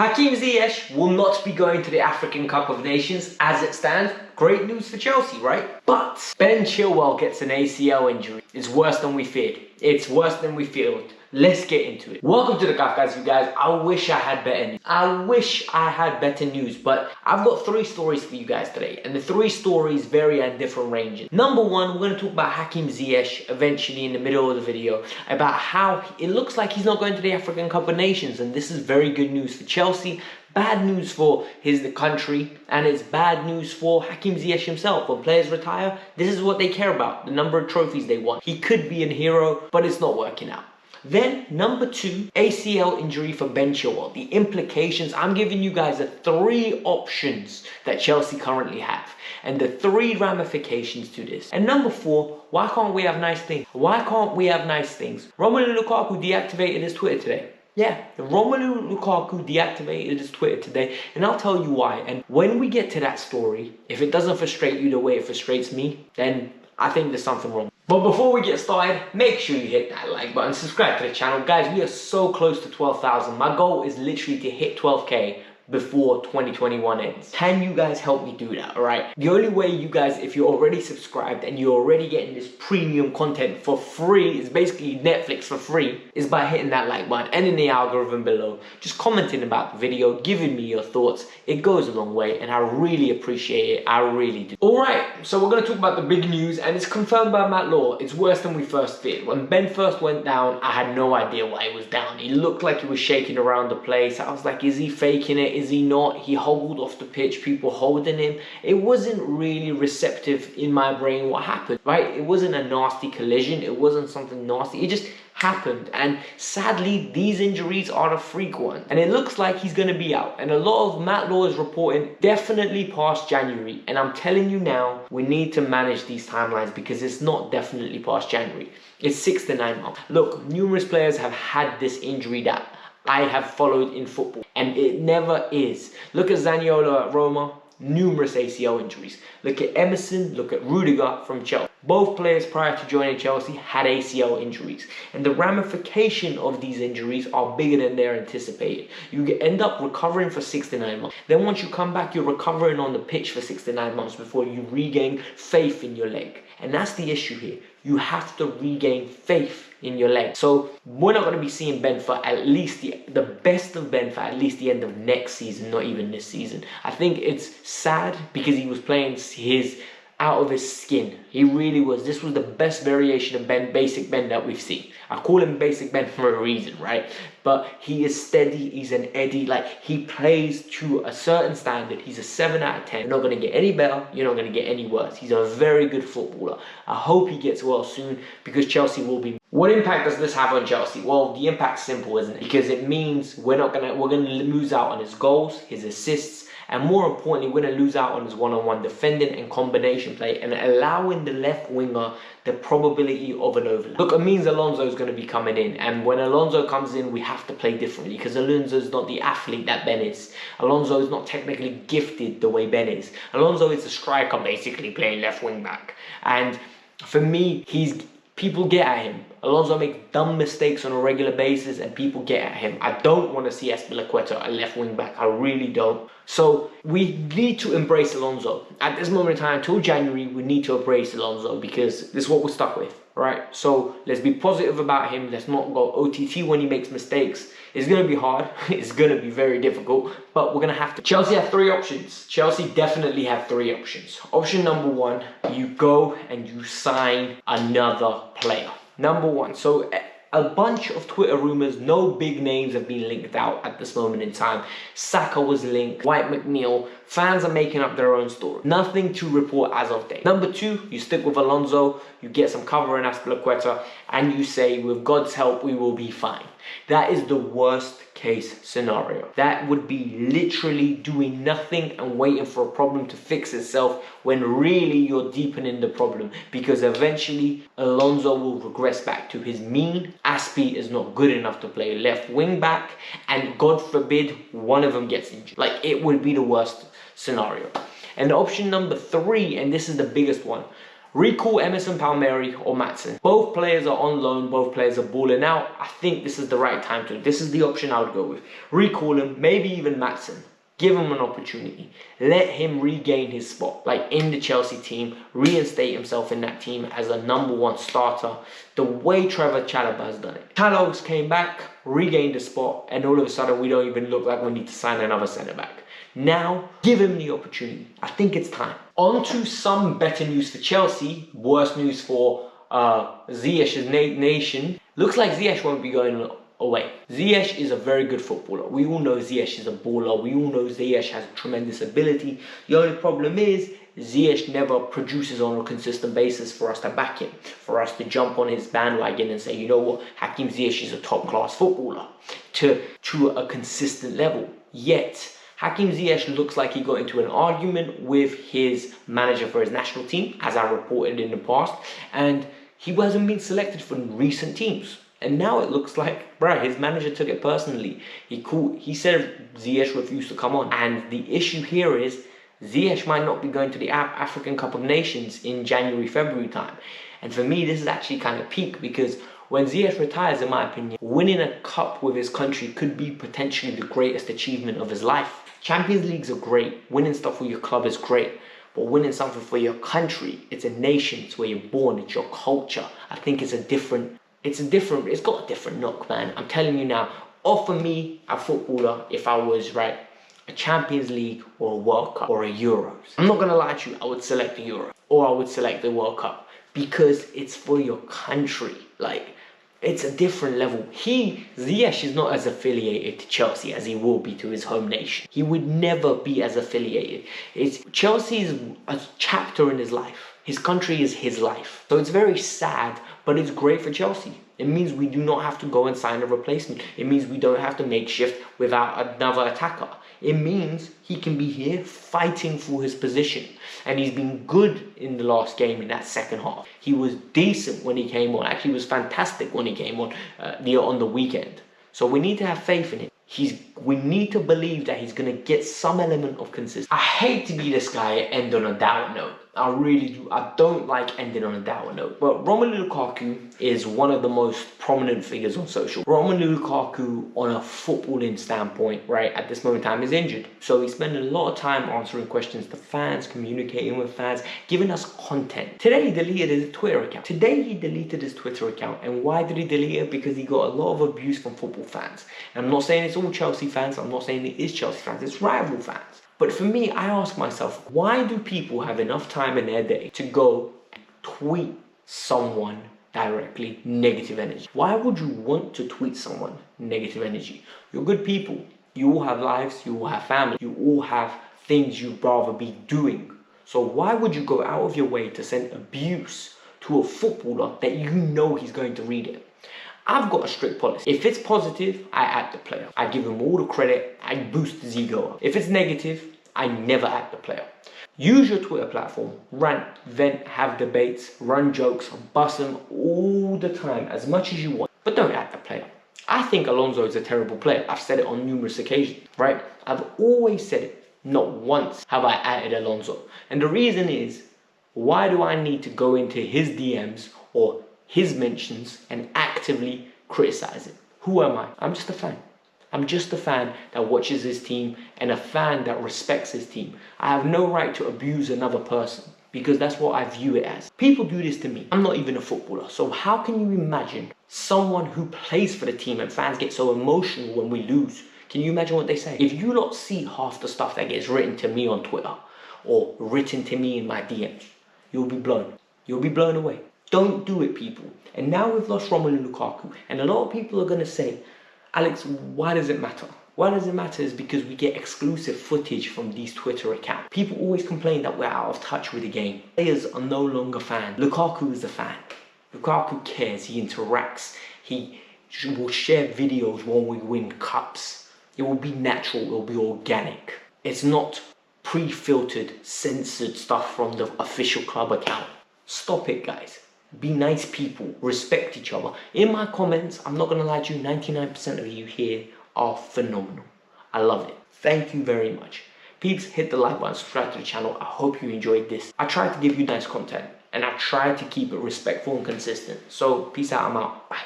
Hakim Ziyech will not be going to the African Cup of Nations as it stands. Great news for Chelsea, right? But Ben Chilwell gets an ACL injury. It's worse than we feared. It's worse than we feared. Let's get into it. Welcome to the Kavkas View, guys. I wish I had better news. I wish I had better news, but I've got 3 stories for you guys today, and the 3 stories vary at different ranges. Number 1, we're going to talk about Hakim Ziyech eventually in the middle of the video, about how it looks like he's not going to the African Cup of Nations, and this is very good news for Chelsea. Bad news for the country, and it's bad news for Hakim Ziyech himself. When players retire, this is what they care about, the number of trophies they won. He could be a hero, but it's not working out. Then, number 2, ACL injury for Ben Chilwell. The implications, I'm giving you guys the 3 options that Chelsea currently have, and the 3 ramifications to this. And number 4, why can't we have nice things? Why can't we have nice things? Romelu Lukaku deactivated his Twitter today. Yeah, Romelu Lukaku deactivated his Twitter today, and I'll tell you why. And when we get to that story, if it doesn't frustrate you the way it frustrates me, then I think there's something wrong. But before we get started, make sure you hit that like button, subscribe to the channel. Guys, we are so close to 12,000. My goal is literally to hit 12K before 2021 ends. Can you guys help me do that, alright? The only way you guys, if you're already subscribed and you're already getting this premium content for free, it's basically Netflix for free, is by hitting that like button and in the algorithm below. Just commenting about the video, giving me your thoughts. It goes a long way and I really appreciate it. I really do. Alright, so we're going to talk about the big news, and it's confirmed by Matt Law. It's worse than we first feared. When Ben first went down, I had no idea why he was down. He looked like he was shaking around the place. I was like, is he faking it? Is he not? He hobbled off the pitch, people holding him. It wasn't really receptive in my brain what happened, right? It wasn't a nasty collision. It wasn't something nasty. It just happened. And sadly, these injuries are the freak ones. And it looks like he's going to be out. And a lot of Matt Law is reporting definitely past January. And I'm telling you now, we need to manage these timelines because it's not definitely past January. It's 6 to 9 months. Look, numerous players have had this injury that I have followed in football, and it never is. Look at Zaniolo at Roma, numerous ACL injuries. Look at Emerson, look at Rudiger from Chelsea. Both players prior to joining Chelsea had ACL injuries, and the ramification of these injuries are bigger than they're anticipated. You end up recovering for 6 to 9 months. Then once you come back, you're recovering on the pitch for 6 to 9 months before you regain faith in your leg. And that's the issue here. You have to regain faith in your leg. So we're not going to be seeing Ben for at least the best of Ben for at least the end of next season, not even this season. I think it's sad because he was playing his out of his skin. He really was. This was the best variation of Ben, basic Ben that we've seen. I call him basic Ben for a reason, right? But he is steady. He's an Eddie. Like, he plays to a certain standard. He's a 7 out of 10. You're not going to get any better. You're not going to get any worse. He's a very good footballer. I hope he gets well soon because Chelsea will be. What impact does this have on Chelsea? Well, the impact's simple, isn't it? Because it means we're going to lose out on his goals, his assists, and more importantly, we're going to lose out on his one-on-one defending and combination play, and allowing the left winger the probability of an overlap. Look, it means Alonso is going to be coming in, and when Alonso comes in, we have to play differently because Alonso is not the athlete that Ben is. Alonso is not technically gifted the way Ben is. Alonso is a striker basically playing left wing back, and for me, people get at him. Alonso makes dumb mistakes on a regular basis and people get at him. I don't want to see Azpilicueta a left wing back. I really don't. So we need to embrace Alonso. At this moment in time, until January, we need to embrace Alonso because this is what we're stuck with, right? So let's be positive about him. Let's not go OTT when he makes mistakes. It's going to be hard. It's going to be very difficult, but we're going to have to. Chelsea have 3 options. Chelsea definitely have 3 options. Option number 1, you go and you sign another player. Number 1. So a bunch of Twitter rumors, no big names have been linked out at this moment in time. Saka was linked, White McNeil. Fans are making up their own story. Nothing to report as of date. Number 2, you stick with Alonso, you get some cover in Azpilicueta, and you say, with God's help, we will be fine. That is the worst case scenario. That would be literally doing nothing and waiting for a problem to fix itself when really you're deepening the problem, because eventually Alonso will regress back to his mean. Aspi is not good enough to play left wing back, and God forbid one of them gets injured. Like, it would be the worst scenario. And option number 3, and this is the biggest one, Recall Emerson Palmieri or Maatsen. Both players are on loan, both players are balling out. I think this is the right time to. This is the option I would go with. Recall him, maybe even Maatsen. Give him an opportunity. Let him regain his spot, like in the Chelsea team, reinstate himself in that team as a #1 starter, the way Trevor Chalobah has done it. Chalobah came back, regained the spot, and all of a sudden we don't even look like we need to sign another centre-back. Now, give him the opportunity. I think it's time. On to some better news for Chelsea. Worse news for Ziyech's nation. Looks like Ziyech won't be going away. Ziyech is a very good footballer. We all know Ziyech is a baller. We all know Ziyech has tremendous ability. The only problem is Ziyech never produces on a consistent basis for us to back him, for us to jump on his bandwagon and say, you know what, Hakim Ziyech is a top-class footballer to a consistent level. Yet, Hakim Ziyech looks like he got into an argument with his manager for his national team, as I reported in the past, and he wasn't being selected for recent teams. And now it looks like, bruh, his manager took it personally. He said Ziyech refused to come on. And the issue here is Ziyech might not be going to the African Cup of Nations in January, February time. And for me, this is actually kind of peak, because when Ziyech retires, in my opinion, winning a cup with his country could be potentially the greatest achievement of his life. Champions Leagues are great. Winning stuff for your club is great. But winning something for your country, it's a nation, it's where you're born, it's your culture. I think it's got a different knock, man. I'm telling you now, offer me a footballer if I was, right, a Champions League or a World Cup or a Euros. I'm not going to lie to you, I would select the Euro or I would select the World Cup because it's for your country. Like, it's a different level. Ziyech is not as affiliated to Chelsea as he will be to his home nation. He would never be as affiliated. Chelsea is a chapter in his life. His country is his life. So it's very sad, but it's great for Chelsea. It means we do not have to go and sign a replacement. It means we don't have to make shift without another attacker. It means he can be here fighting for his position. And he's been good in the last game in that second half. He was decent when he came on. Actually, he was fantastic when he came on the weekend. So we need to have faith in him. We need to believe that he's going to get some element of consistency. I hate to be this guy and end on a dour note. I really do. I don't like ending on a dour note. But Romelu Lukaku is one of the most prominent figures on social. Romelu Lukaku, on a footballing standpoint, right, at this moment in time is injured. So he's spending a lot of time answering questions to fans, communicating with fans, giving us content. Today he deleted his Twitter account. And why did he delete it? Because he got a lot of abuse from football fans. And I'm not saying it's all Chelsea fans. I'm not saying it is Chelsea fans. It's rival fans. But for me, I ask myself, why do people have enough time in their day to go and tweet someone directly negative energy? Why would you want to tweet someone negative energy? You're good people. You all have lives. You all have family. You all have things you'd rather be doing. So why would you go out of your way to send abuse to a footballer that you know he's going to read it? I've got a strict policy. If it's positive, I at the player. I give him all the credit. I boost his ego up. If it's negative, I never at the player. Use your Twitter platform. Rant, vent, have debates, run jokes, bust them all the time, as much as you want. But don't at the player. I think Alonso is a terrible player. I've said it on numerous occasions, right? I've always said it. Not once have I added Alonso. And the reason is, why do I need to go into his DMs or his mentions and actively criticize it? Who am I? I'm just a fan. I'm just a fan that watches his team and a fan that respects his team. I have no right to abuse another person because that's what I view it as. People do this to me. I'm not even a footballer. So how can you imagine someone who plays for the team and fans get so emotional when we lose? Can you imagine what they say? If you lot see half the stuff that gets written to me on Twitter or written to me in my DMs, you'll be blown. You'll be blown away. Don't do it, people. And now we've lost Romelu Lukaku. And a lot of people are going to say, Alex, why does it matter? Why does it matter is because we get exclusive footage from these Twitter accounts. People always complain that we're out of touch with the game. Players are no longer fans. Lukaku is a fan. Lukaku cares. He interacts. He will share videos when we win cups. It will be natural. It will be organic. It's not pre-filtered, censored stuff from the official club account. Stop it, guys. Be nice people. Respect each other. In my comments, I'm not going to lie to you, 99% of you here are phenomenal. I love it. Thank you very much. Peeps, hit the like button, subscribe to the channel. I hope you enjoyed this. I try to give you nice content. and I try to keep it respectful and consistent. So peace out, I'm out. Bye.